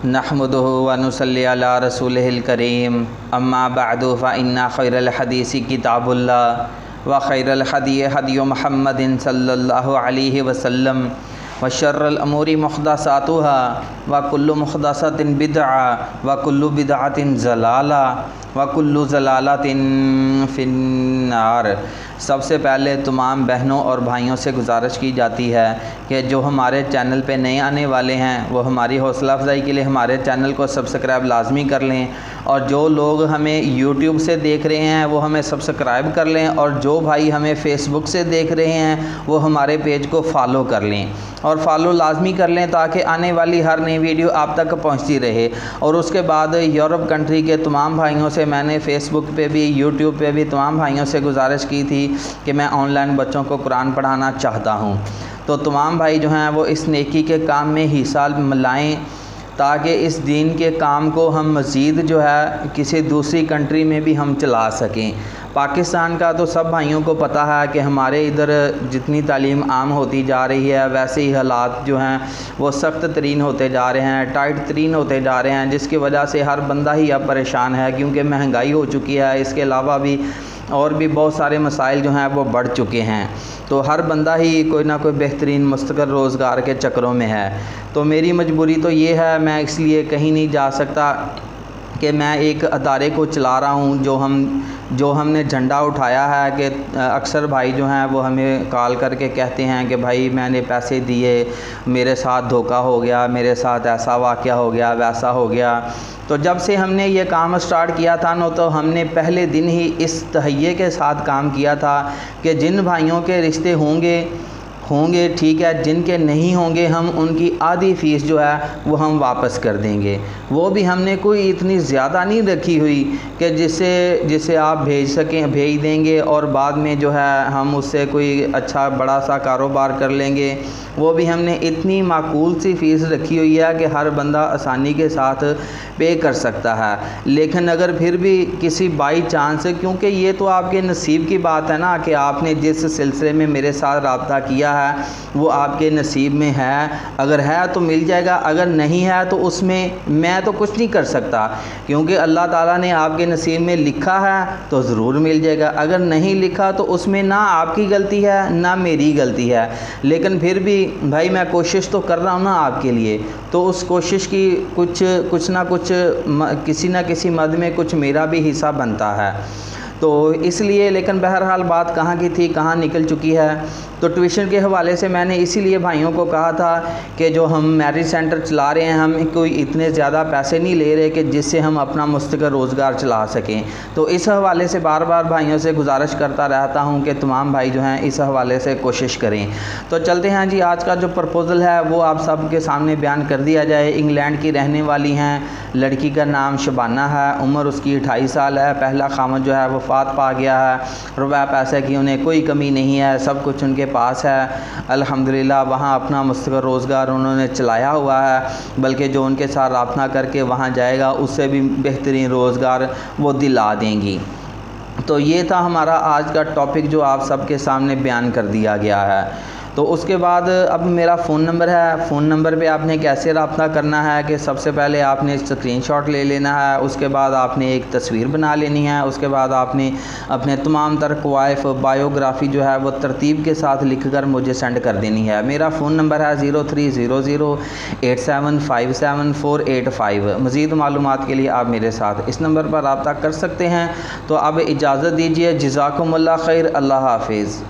نحمدہ ونصلی علی رسولہ الکریم اما بعد فإن خیر الحدیث کتاب اللہ وخیر الہدی ہدی محمد صلی اللہ علیہ وسلم وشر الامور محدثاتها وکل محدثۃ بدعہ وکل بدعۃ ضلالہ وکل ضلالۃ فی النار۔ سب سے پہلے تمام بہنوں اور بھائیوں سے گزارش کی جاتی ہے کہ جو ہمارے چینل پہ نئے آنے والے ہیں وہ ہماری حوصلہ افزائی کے لیے ہمارے چینل کو سبسکرائب لازمی کر لیں، اور جو لوگ ہمیں یوٹیوب سے دیکھ رہے ہیں وہ ہمیں سبسکرائب کر لیں، اور جو بھائی ہمیں فیس بک سے دیکھ رہے ہیں وہ ہمارے پیج کو فالو کر لیں، اور فالو لازمی کر لیں تاکہ آنے والی ہر نئی ویڈیو آپ تک پہنچتی رہے۔ اور اس کے بعد یورپ کنٹری کے تمام بھائیوں سے میں نے فیس بک پہ بھی یوٹیوب پہ بھی تمام بھائیوں سے گزارش کی تھی کہ میں آن لائن بچوں کو قرآن پڑھانا چاہتا ہوں، تو تمام بھائی جو ہیں وہ اس نیکی کے کام میں حصہ لائیں تاکہ اس دین کے کام کو ہم مزید جو ہے کسی دوسری کنٹری میں بھی ہم چلا سکیں۔ پاکستان کا تو سب بھائیوں کو پتہ ہے کہ ہمارے ادھر جتنی تعلیم عام ہوتی جا رہی ہے ویسے ہی حالات جو ہیں وہ سخت ترین ہوتے جا رہے ہیں، ٹائٹ ترین ہوتے جا رہے ہیں، جس کی وجہ سے ہر بندہ ہی اب پریشان ہے کیونکہ مہنگائی ہو چکی ہے۔ اس کے علاوہ بھی اور بھی بہت سارے مسائل جو ہیں وہ بڑھ چکے ہیں، تو ہر بندہ ہی کوئی نہ کوئی بہترین مستقل روزگار کے چکروں میں ہے۔ تو میری مجبوری تو یہ ہے، میں اس لیے کہیں نہیں جا سکتا کہ میں ایک ادارے کو چلا رہا ہوں جو ہم نے جھنڈا اٹھایا ہے کہ اکثر بھائی جو ہیں وہ ہمیں کال کر کے کہتے ہیں کہ بھائی میں نے پیسے دیے، میرے ساتھ دھوکہ ہو گیا، میرے ساتھ ایسا واقعہ ہو گیا، ویسا ہو گیا۔ تو جب سے ہم نے یہ کام سٹارٹ کیا تھا تو ہم نے پہلے دن ہی اس تہیے کے ساتھ کام کیا تھا کہ جن بھائیوں کے رشتے ہوں گے ٹھیک ہے، جن کے نہیں ہوں گے ہم ان کی آدھی فیس جو ہے وہ ہم واپس کر دیں گے۔ وہ بھی ہم نے کوئی اتنی زیادہ نہیں رکھی ہوئی کہ جسے آپ بھیج دیں گے اور بعد میں جو ہے ہم اس سے کوئی اچھا بڑا سا کاروبار کر لیں گے۔ وہ بھی ہم نے اتنی معقول سی فیس رکھی ہوئی ہے کہ ہر بندہ آسانی کے ساتھ پے کر سکتا ہے۔ لیکن اگر پھر بھی کسی بائی چانس، کیونکہ یہ تو آپ کے نصیب کی بات ہے نا کہ آپ نے جس سلسلے میں میرے ساتھ رابطہ کیا ہے وہ آپ کے نصیب میں ہے، اگر ہے تو مل جائے گا، اگر نہیں ہے تو اس میں میں تو کچھ نہیں کر سکتا، کیونکہ اللہ تعالیٰ نے آپ کے نصیب میں لکھا ہے تو ضرور مل جائے گا، اگر نہیں لکھا تو اس میں نہ آپ کی غلطی ہے نہ میری غلطی ہے۔ لیکن پھر بھی بھائی میں کوشش تو کر رہا ہوں نا آپ کے لیے، تو اس کوشش کی کچھ نہ کچھ کسی نہ کسی مد میں کچھ میرا بھی حصہ بنتا ہے، تو اس لیے۔ لیکن بہرحال بات کہاں کی تھی کہاں نکل چکی ہے۔ تو ٹیوشن کے حوالے سے میں نے اسی لیے بھائیوں کو کہا تھا کہ جو ہم میرج سینٹر چلا رہے ہیں ہم کوئی اتنے زیادہ پیسے نہیں لے رہے کہ جس سے ہم اپنا مستقل روزگار چلا سکیں، تو اس حوالے سے بار بار بھائیوں سے گزارش کرتا رہتا ہوں کہ تمام بھائی جو ہیں اس حوالے سے کوشش کریں۔ تو چلتے ہیں جی، آج کا جو پرپوزل ہے وہ آپ سب کے سامنے بیان کر دیا جائے۔ انگلینڈ کی رہنے والی ہیں، لڑکی کا نام شبانہ ہے، عمر اس کی 28 سال ہے، پہلا خامد جو ہے وفات پا گیا ہے، روپے پیسے کی انہیں کوئی کمی نہیں ہے، سب کچھ ان کے پاس ہے الحمدللہ۔ وہاں اپنا مستقل روزگار انہوں نے چلایا ہوا ہے، بلکہ جو ان کے ساتھ رابطہ کر کے وہاں جائے گا اس سے بھی بہترین روزگار وہ دلا دیں گی۔ تو یہ تھا ہمارا آج کا ٹاپک جو آپ سب کے سامنے بیان کر دیا گیا ہے۔ تو اس کے بعد اب میرا فون نمبر ہے، فون نمبر پہ آپ نے کیسے رابطہ کرنا ہے کہ سب سے پہلے آپ نے اسکرین شاٹ لے لینا ہے، اس کے بعد آپ نے ایک تصویر بنا لینی ہے، اس کے بعد آپ نے اپنے تمام تر کوائف بایوگرافی جو ہے وہ ترتیب کے ساتھ لکھ کر مجھے سینڈ کر دینی ہے۔ میرا فون نمبر ہے 030087574885۔ مزید معلومات کے لیے آپ میرے ساتھ اس نمبر پر رابطہ کر سکتے ہیں۔ تو اب اجازت دیجیے، جزاکم اللہ خیر، اللہ حافظ۔